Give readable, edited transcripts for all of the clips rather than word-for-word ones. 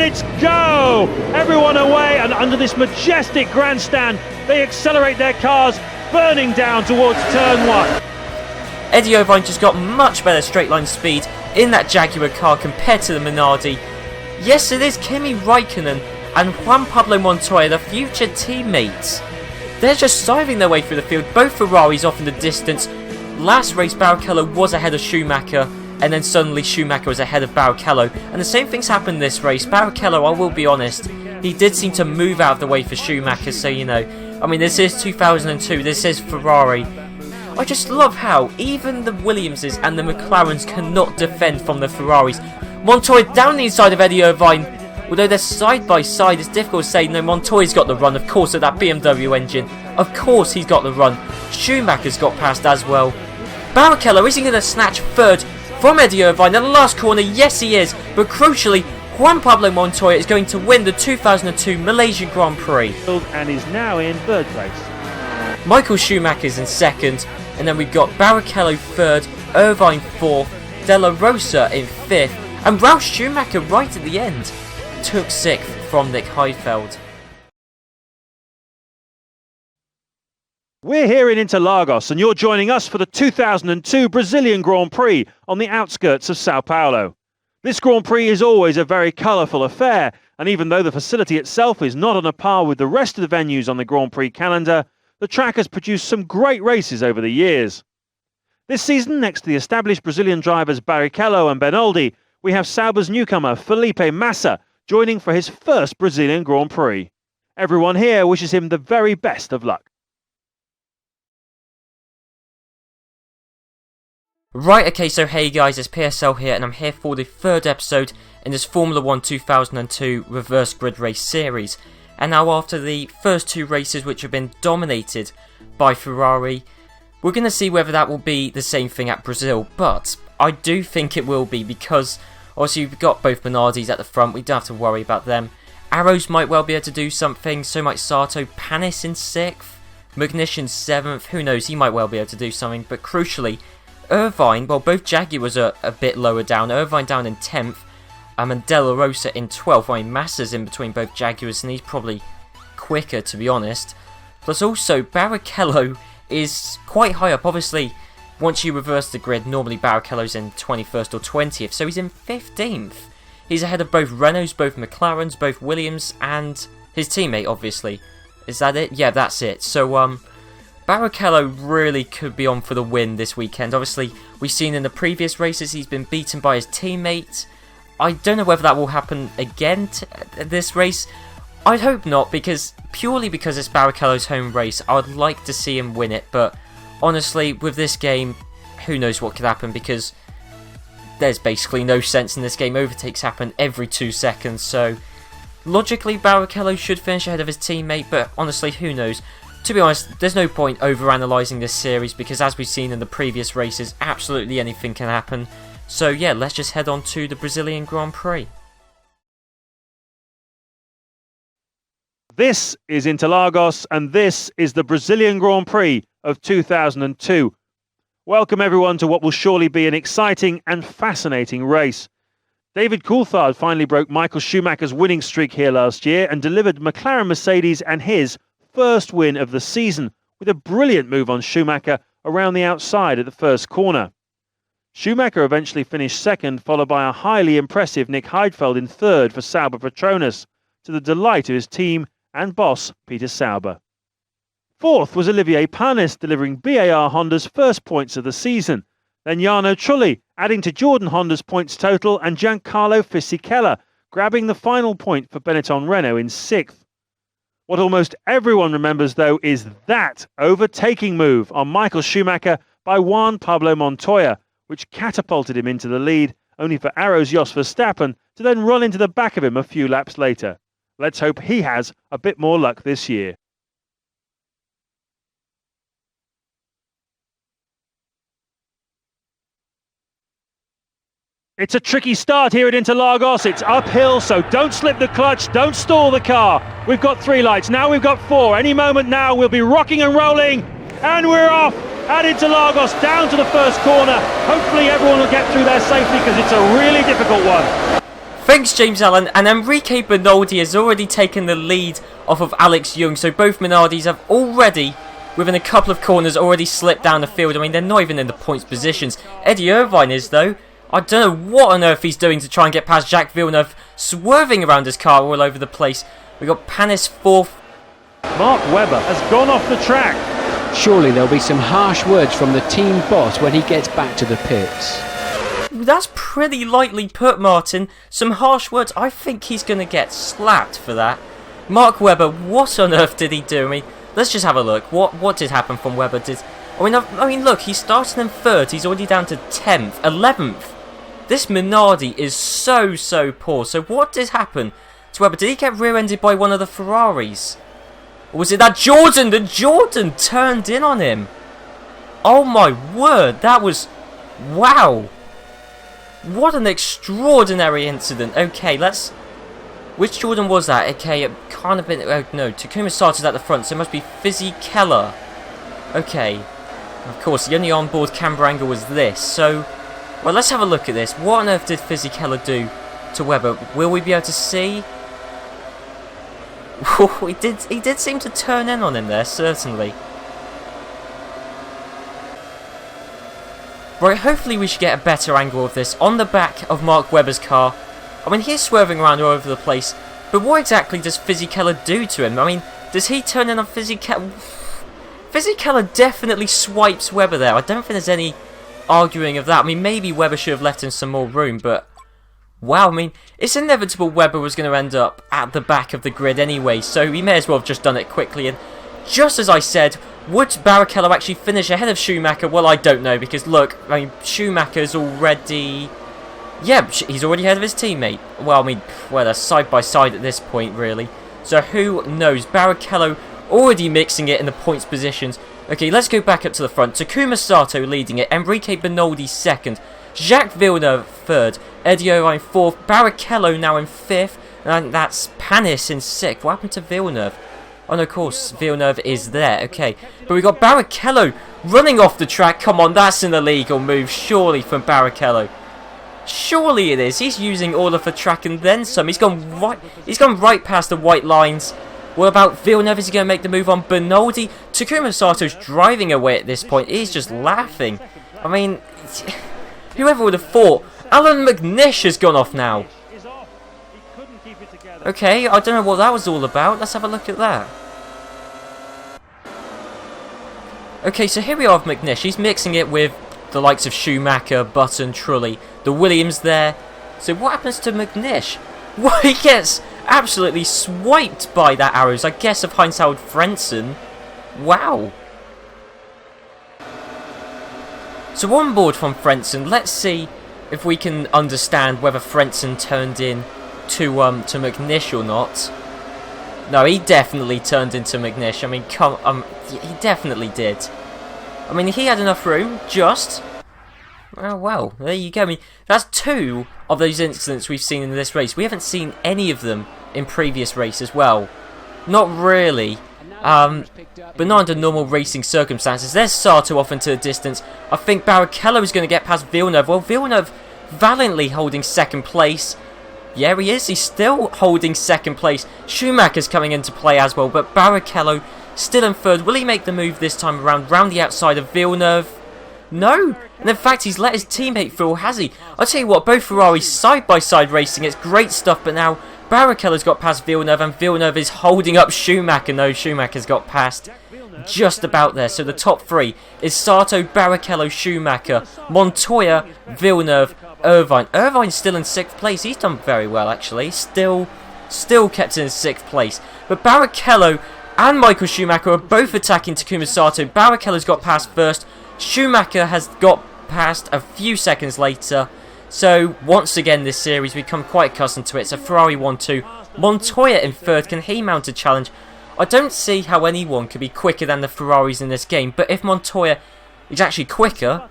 minutes go! Everyone away, and under this majestic grandstand, they accelerate their cars, burning down towards turn 1. Eddie Irvine just got much better straight line speed in that Jaguar car compared to the Minardi. Yes, it is Kimi Raikkonen and Juan Pablo Montoya, the future teammates. They're just scything their way through the field, both Ferraris off in the distance. Last race Barrichello was ahead of Schumacher, and then suddenly Schumacher was ahead of Barrichello, and the same things happened this race. Barrichello, I will be honest, he did seem to move out of the way for Schumacher, so you know, I mean, this is 2002, this is Ferrari. I just love how even the Williamses and the McLarens cannot defend from the Ferraris. Montoya down the inside of Eddie Irvine. Although they're side by side, it's difficult to say, no, Montoya's got the run, of course, at that BMW engine. Of course he's got the run. Schumacher's got past as well. Barrichello, is he going to snatch third from Eddie Irvine in the last corner? Yes, he is. But crucially, Juan Pablo Montoya is going to win the 2002 Malaysian Grand Prix. And is now in third place. Michael Schumacher's in second. And then we've got Barrichello third, Irvine fourth, De La Rosa in fifth, and Ralf Schumacher right at the end took sixth from Nick Heidfeld. We're here in Interlagos, and you're joining us for the 2002 Brazilian Grand Prix on the outskirts of Sao Paulo. This Grand Prix is always a very colourful affair, and even though the facility itself is not on a par with the rest of the venues on the Grand Prix calendar, the track has produced some great races over the years. This season, next to the established Brazilian drivers Barrichello and Benoldi, we have Sauber's newcomer Felipe Massa joining for his first Brazilian Grand Prix. Everyone here wishes him the very best of luck. Right, okay, so hey guys, it's PSL here, and I'm here for the third episode in this Formula 1 2002 Reverse Grid Race series. And now after the first two races which have been dominated by Ferrari, we're going to see whether that will be the same thing at Brazil. But I do think it will be, because obviously we've got both Minardis at the front, we don't have to worry about them. Arrows might well be able to do something, so might Sato. Panis in 6th, Magnussen 7th, who knows, he might well be able to do something. But crucially, Irvine, well, both Jaguars are a bit lower down. Irvine down in 10th. And De La Rosa in 12th. I mean, Massa's in between both Jaguars, and he's probably quicker, to be honest. Plus also, Barrichello is quite high up. Obviously, once you reverse the grid, normally Barrichello's in 21st or 20th, so he's in 15th. He's ahead of both Renaults, both McLarens, both Williams, and his teammate, obviously. Is that it? Yeah, that's it. So, Barrichello really could be on for the win this weekend. Obviously, we've seen in the previous races he's been beaten by his teammate. I don't know whether that will happen again this race. I'd hope not, purely because it's Barrichello's home race. I would like to see him win it, but honestly, with this game, who knows what could happen, because there's basically no sense in this game. Overtakes happen every 2 seconds, so logically Barrichello should finish ahead of his teammate, but honestly, who knows? To be honest, there's no point over-analysing this series, because as we've seen in the previous races, absolutely anything can happen. So yeah, let's just head on to the Brazilian Grand Prix. This is Interlagos, and this is the Brazilian Grand Prix of 2002. Welcome everyone to what will surely be an exciting and fascinating race. David Coulthard finally broke Michael Schumacher's winning streak here last year and delivered McLaren Mercedes and his first win of the season with a brilliant move on Schumacher around the outside at the first corner. Schumacher eventually finished second, followed by a highly impressive Nick Heidfeld in third for Sauber Petronas, to the delight of his team and boss Peter Sauber. Fourth was Olivier Panis, delivering BAR Honda's first points of the season. Then Jarno Trulli, adding to Jordan Honda's points total, and Giancarlo Fisichella, grabbing the final point for Benetton Renault in 6th. What almost everyone remembers, though, is that overtaking move on Michael Schumacher by Juan Pablo Montoya, which catapulted him into the lead, only for Arrow's Jos Verstappen to then run into the back of him a few laps later. Let's hope he has a bit more luck this year. It's a tricky start here at Interlagos. It's uphill, so don't slip the clutch, don't stall the car. We've got 3 lights, now we've got 4. Any moment now we'll be rocking and rolling, and we're off at Interlagos down to the first corner. Hopefully everyone will get through there safely, because it's a really difficult one. Thanks, James Allen. And Enrique Bernaldi has already taken the lead off of Alex Young. So both Minardis have already, within a couple of corners, already slipped down the field. I mean, they're not even in the points positions. Eddie Irvine is, though. I don't know what on earth he's doing to try and get past Jacques Villeneuve, swerving around his car all over the place. We got Panis fourth. Mark Webber has gone off the track. Surely there'll be some harsh words from the team boss when he gets back to the pits. That's pretty lightly put, Martin. Some harsh words. I think he's going to get slapped for that. Mark Webber, what on earth did he do? I mean, let's just have a look. What did happen from Webber? I mean, look, he started in 3rd. He's already down to 10th, 11th. This Minardi is so poor. So what did happen to Webber? Did he get rear-ended by one of the Ferraris? Or was it that Jordan? The Jordan turned in on him. Oh my word, that was... Wow. What an extraordinary incident. Okay, let's... Which Jordan was that? Okay, it can't have been... Oh, no, Takuma started at the front, so it must be Fizzy Keller. Okay. Of course, the only onboard camera angle was this, so... Well, let's have a look at this. What on earth did Fizzy Keller do to Webber? Will we be able to see? He did seem to turn in on him there, certainly. Right, hopefully we should get a better angle of this on the back of Mark Webber's car. I mean, he's swerving around all over the place, but what exactly does Fizzy Keller do to him? I mean, does he turn in on Fizzy Keller? Fizzy Keller definitely swipes Webber there. I don't think there's any arguing of that. I mean, maybe Webber should have left him some more room, but... Wow, I mean, it's inevitable Webber was going to end up at the back of the grid anyway, so he may as well have just done it quickly. And just as I said, would Barrichello actually finish ahead of Schumacher? Well, I don't know, because look, I mean, Schumacher's already... Yeah, he's already ahead of his teammate. Well, I mean, well, they're side by side at this point, really. So who knows? Barrichello already mixing it in the points positions. Okay, let's go back up to the front. Takuma Sato leading it, Enrique Bernaldi 2nd, Jacques Villeneuve 3rd, Eddie Irvine 4th, Barrichello now in 5th, and that's Panis in 6th. What happened to Villeneuve? Oh no, of course, Villeneuve is there, okay. But we got Barrichello running off the track. Come on, that's an illegal move, surely, from Barrichello. Surely it is. He's using all of the track and then some. He's gone right past the white lines. What about Villeneuve? Is he going to make the move on Bernaldi? Takuma Sato's driving away at this point. He's just laughing. I mean, whoever would have thought? Alan McNish has gone off now. Okay, I don't know what that was all about. Let's have a look at that. Okay, so here we are with McNish. He's mixing it with the likes of Schumacher, Button, Trulli, the Williams there. So what happens to McNish? Well, he gets absolutely swiped by that arrows, I guess, of Heinz-Howard Frentzen. Wow. So on board from Frentzen, let's see if we can understand whether Frentzen turned in to McNish or not. No, he definitely turned into McNish. I mean, he definitely did. I mean, he had enough room, just... Well, there you go. I mean, that's 2 of those incidents we've seen in this race. We haven't seen any of them in previous races. Well, not really. But not under normal racing circumstances. There's Sato off into the distance. I think Barrichello is going to get past Villeneuve. Well, Villeneuve valiantly holding 2nd place. Yeah, he is. He's still holding 2nd place. Schumacher's coming into play as well, but Barrichello still in 3rd. Will he make the move this time around, round the outside of Villeneuve? No, and in fact he's let his teammate through, has he? I'll tell you what, both Ferraris side by side racing, it's great stuff, but now Barrichello's got past Villeneuve and Villeneuve is holding up Schumacher. No, Schumacher's got past just about there. So the top 3 is Sato, Barrichello, Schumacher, Montoya, Villeneuve, Irvine. Irvine's still in 6th place. He's done very well, actually. Still kept in 6th place. But Barrichello and Michael Schumacher are both attacking Takuma Sato. Barrichello's got past first. Schumacher has got past a few seconds later. So once again this series we become quite accustomed to it. So Ferrari 1-2. Montoya in 3rd. Can he mount a challenge? I don't see how anyone could be quicker than the Ferraris in this game. But if Montoya is actually quicker,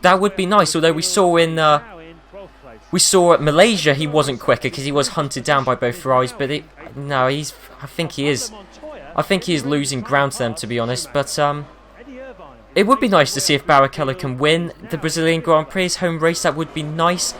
that would be nice. Although we saw at Malaysia he wasn't quicker because he was hunted down by both Ferraris. But I think he is losing ground to them, to be honest. But it would be nice to see if Barrichello can win the Brazilian Grand Prix, his home race. That would be nice.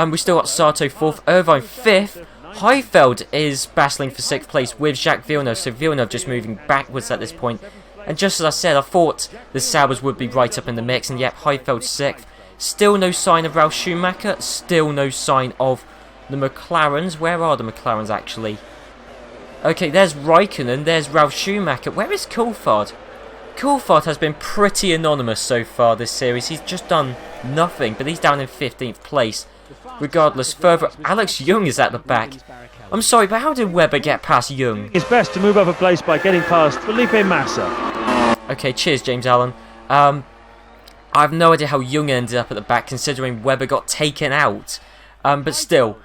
We still got Sato 4th, Irvine 5th. Heifeld is battling for 6th place with Jacques Villeneuve, so Villeneuve just moving backwards at this point. And just as I said, I thought the Saubers would be right up in the mix, and yep, Heifeld 6th. Still no sign of Ralf Schumacher, still no sign of the McLarens. Where are the McLarens actually? Okay, there's Raikkonen, there's Ralf Schumacher. Where is Coulthard? Coulthard has been pretty anonymous so far this series. He's just done nothing, but he's down in 15th place. Regardless, further, Alex Young is at the back. I'm sorry, but how did Webber get past Young? It's best to move up a place by getting past Felipe Massa. Okay, cheers, James Allen. I have no idea how Young ended up at the back, considering Webber got taken out. But still,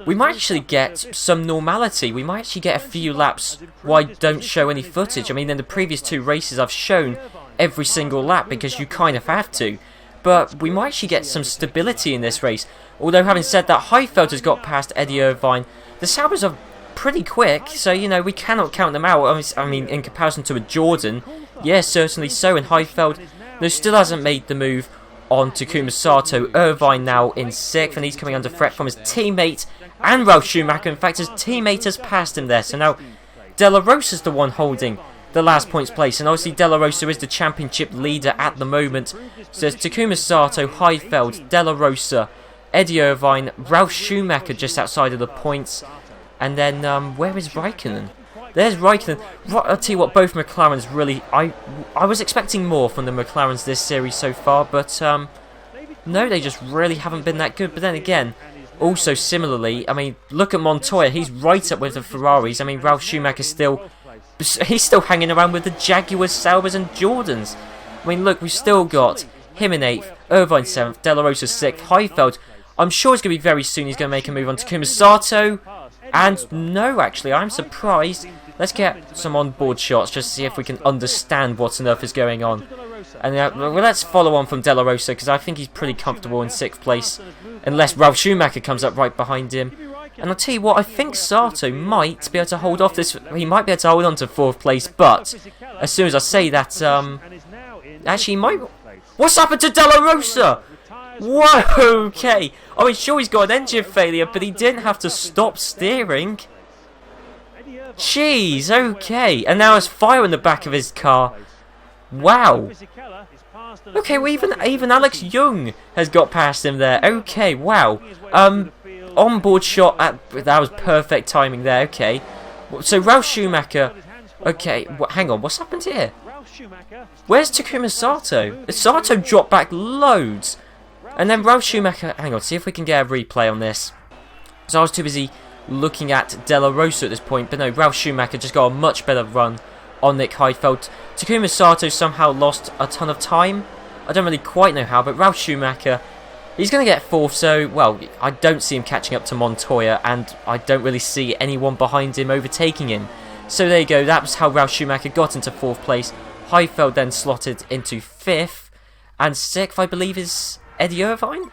we might actually get some normality. We might actually get a few laps where I don't show any footage. I mean, in the previous 2 races, I've shown every single lap because you kind of have to. But we might actually get some stability in this race. Although, having said that, Heifeld has got past Eddie Irvine. The Saubers are pretty quick, so, you know, we cannot count them out. I mean, in comparison to a Jordan, yes, certainly so. And Heifeld, no, still hasn't made the move on Takuma Sato. Irvine now in 6th, and he's coming under threat from his teammate and Ralf Schumacher. In fact, his teammate has passed him there. So now, De La Rosa's the one holding the last points place, and obviously De La Rosa is the championship leader at the moment. So it's Takuma Sato, Heifeld, De La Rosa, Eddie Irvine, Ralf Schumacher just outside of the points, and then where is Raikkonen? There's Raikkonen. I'll tell you what, both McLarens really, I was expecting more from the McLarens this series so far, but no, they just really haven't been that good. But then again, also similarly, I mean, look at Montoya, he's right up with the Ferraris. I mean, Ralf Schumacher's he's still hanging around with the Jaguars, Saubers and Jordans. I mean, look, we've still got him in 8th, Irvine 7th, De La Rosa 6th, Heifeld. I'm sure it's going to be very soon he's going to make a move on Takuma Sato. And no, actually, I'm surprised. Let's get some on-board shots just to see if we can understand what on earth is going on. And well, let's follow on from De La Rosa, because I think he's pretty comfortable in 6th place. Unless Ralf Schumacher comes up right behind him. And I'll tell you what, I think Sato might be able to hold off this. He might be able to hold on to 4th place, but as soon as I say that, actually, he might. What's happened to De La Rosa? Whoa, okay. I mean, sure, he's got an engine failure, but he didn't have to stop steering. Jeez, okay. And now there's fire in the back of his car. Wow. Okay, well, even Alex Young has got past him there. Okay, wow. On-board shot, that was perfect timing there, okay. So, Ralf Schumacher. Okay, hang on, what's happened here? Where's Takuma Sato? Sato dropped back loads. And then Ralf Schumacher, hang on, see if we can get a replay on this. So I was too busy looking at De La Rosa at this point, but no, Ralf Schumacher just got a much better run on Nick Heidfeld. Takuma Sato somehow lost a ton of time. I don't really quite know how, but Ralf Schumacher, he's going to get 4th, so, well, I don't see him catching up to Montoya, and I don't really see anyone behind him overtaking him. So there you go, that was how Ralf Schumacher got into 4th place. Heidfeld then slotted into 5th, and 6th, I believe, is Eddie Irvine?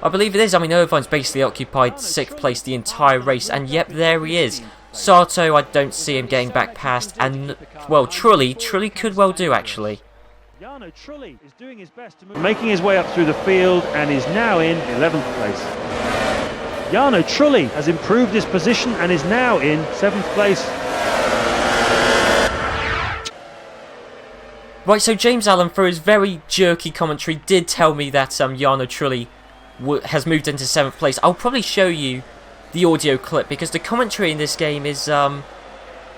I believe it is. I mean, Irvine's basically occupied 6th place the entire race, and yep, there he is. Sato, I don't see him getting back past, and, well, Trulli could well do, actually. Making his way up through the field, and is now in 11th place. Jarno Trulli has improved his position and is now in 7th place. Right, so James Allen, for his very jerky commentary, did tell me that Jarno Trulli has moved into 7th place. I'll probably show you the audio clip, because the commentary in this game is,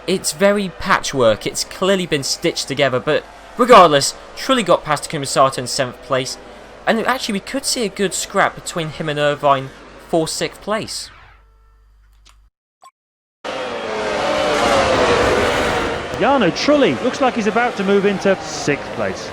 it's very patchwork. It's clearly been stitched together, but regardless, Trulli got past Takuma Sato in 7th place, and actually we could see a good scrap between him and Irvine for 6th place. Jarno Trulli looks like he's about to move into 6th place.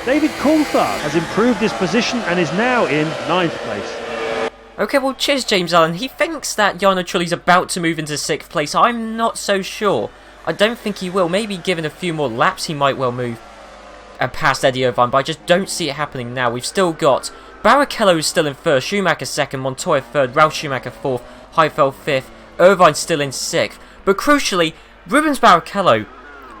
David Coulthard has improved his position and is now in 9th place. Okay, well, cheers, James Allen. He thinks that Jarno Trulli's about to move into 6th place. I'm not so sure. I don't think he will. Maybe given a few more laps, he might well move past Eddie Irvine, but I just don't see it happening now. We've still got Barrichello is still in 1st, Schumacher 2nd, Montoya 3rd, Ralf Schumacher 4th, Heidfeld 5th, Irvine still in 6th. But crucially, Rubens Barrichello,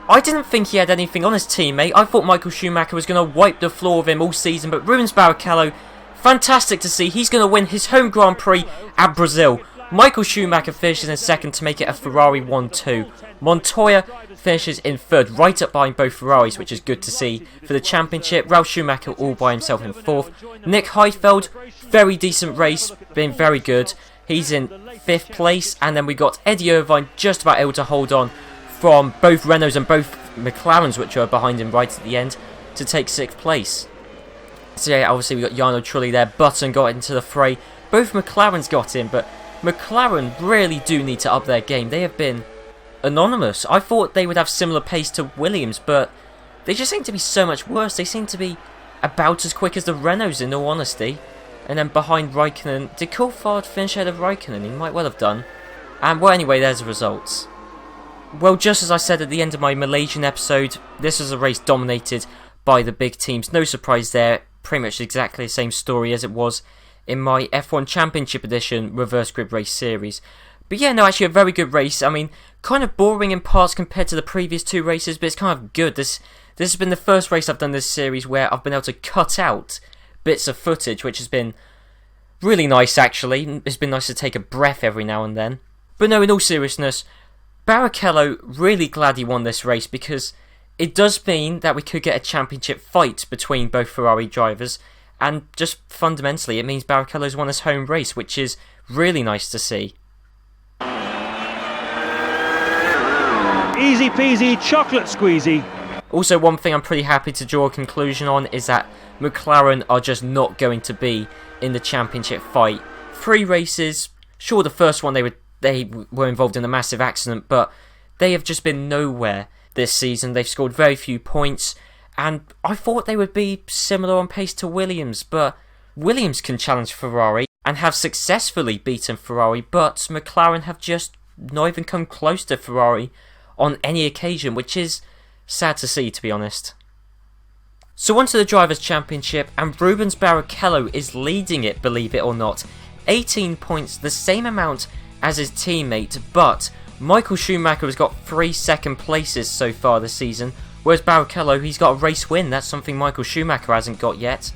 I didn't think he had anything on his teammate. I thought Michael Schumacher was going to wipe the floor with him all season, but Rubens Barrichello Fantastic to see. He's going to win his home Grand Prix at Brazil. Michael Schumacher finishes in second to make it a Ferrari 1-2. Montoya finishes in third, right up behind both Ferraris, which is good to see. For the championship, Ralf Schumacher all by himself in fourth. Nick Heidfeld, very decent race, been very good. He's in fifth place, and then we got Eddie Irvine just about able to hold on from both Renaults and both McLarens, which are behind him right at the end, to take sixth place. So yeah, obviously we got Jarno Trulli there. Button got into the fray. Both McLarens got in, but McLaren really do need to up their game. They have been anonymous. I thought they would have similar pace to Williams, but they just seem to be so much worse. They seem to be about as quick as the Renaults, in all honesty. And then behind Raikkonen, did Coulthard finish ahead of Raikkonen? He might well have done. And well, anyway, there's the results. Well, just as I said at the end of my Malaysian episode, this was a race dominated by the big teams. No surprise there. Pretty much exactly the same story as it was in my F1 Championship Edition Reverse Grid Race Series. But yeah, no, actually a very good race. I mean, kind of boring in parts compared to the previous two races, but it's kind of good. This has been the first race I've done this series where I've been able to cut out bits of footage, which has been really nice, actually. It's been nice to take a breath every now and then. But no, in all seriousness, Barrichello, really glad he won this race, because it does mean that we could get a championship fight between both Ferrari drivers, and just fundamentally it means Barrichello's won his home race, which is really nice to see. Easy peasy, chocolate squeezy. Also, one thing I'm pretty happy to draw a conclusion on is that McLaren are just not going to be in the championship fight. 3 races, sure, the first one they were involved in a massive accident, but they have just been nowhere this season. They've scored very few points, and I thought they would be similar on pace to Williams, but Williams can challenge Ferrari and have successfully beaten Ferrari, but McLaren have just not even come close to Ferrari on any occasion, which is sad to see, to be honest. So on to the Drivers' Championship, and Rubens Barrichello is leading it, believe it or not. 18 points, the same amount as his teammate, but Michael Schumacher has got 3 second places so far this season, whereas Barrichello, he's got a race win. That's something Michael Schumacher hasn't got yet.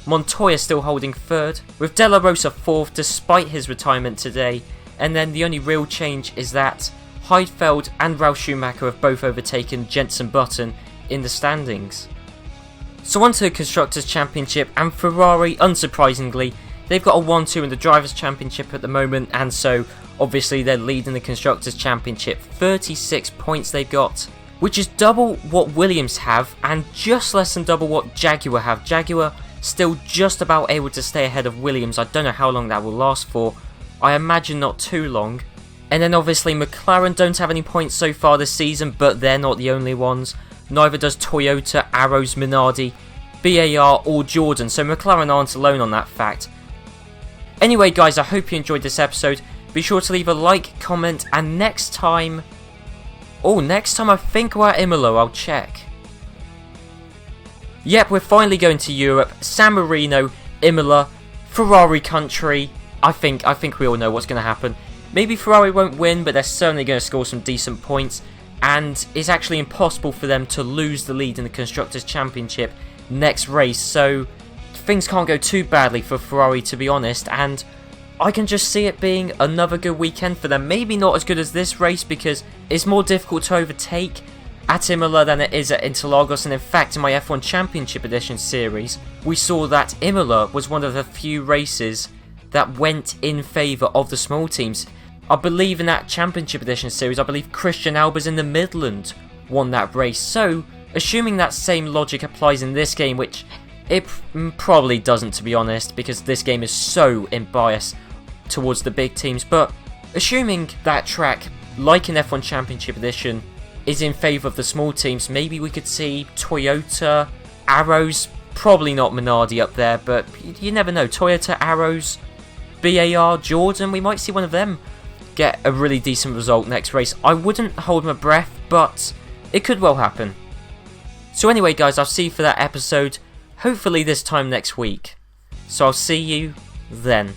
Montoya still holding 3rd, with De La Rosa 4th despite his retirement today, and then the only real change is that Heidfeld and Ralf Schumacher have both overtaken Jenson Button in the standings. So on to the Constructors' Championship, and Ferrari, unsurprisingly, they've got a 1-2 in the Drivers' Championship at the moment, and so obviously they're leading the Constructors' Championship. 36 points they've got, which is double what Williams have, and just less than double what Jaguar have. Jaguar still just about able to stay ahead of Williams. I don't know how long that will last for. I imagine not too long. And then obviously McLaren don't have any points so far this season, but they're not the only ones. Neither does Toyota, Arrows, Minardi, BAR or Jordan, so McLaren aren't alone on that fact. Anyway guys, I hope you enjoyed this episode. Be sure to leave a like, comment, and next time I think we're at Imola, I'll check. Yep, we're finally going to Europe, San Marino, Imola, Ferrari country. I think we all know what's going to happen. Maybe Ferrari won't win, but they're certainly going to score some decent points, and it's actually impossible for them to lose the lead in the Constructors' Championship next race, so things can't go too badly for Ferrari, to be honest, and I can just see it being another good weekend for them. Maybe not as good as this race, because it's more difficult to overtake at Imola than it is at Interlagos, and in fact in my F1 Championship Edition series, we saw that Imola was one of the few races that went in favour of the small teams. I believe in that Championship Edition series, I believe Christian Albers in the Midland won that race. So, assuming that same logic applies in this game, which it probably doesn't, to be honest, because this game is so biased towards the big teams, but assuming that track, like in F1 Championship Edition, is in favour of the small teams, maybe we could see Toyota, Arrows, probably not Minardi up there, but you never know. Toyota, Arrows, BAR, Jordan, we might see one of them get a really decent result next race. I wouldn't hold my breath, but it could well happen. So anyway guys, I'll see you for that episode, hopefully this time next week. So I'll see you then.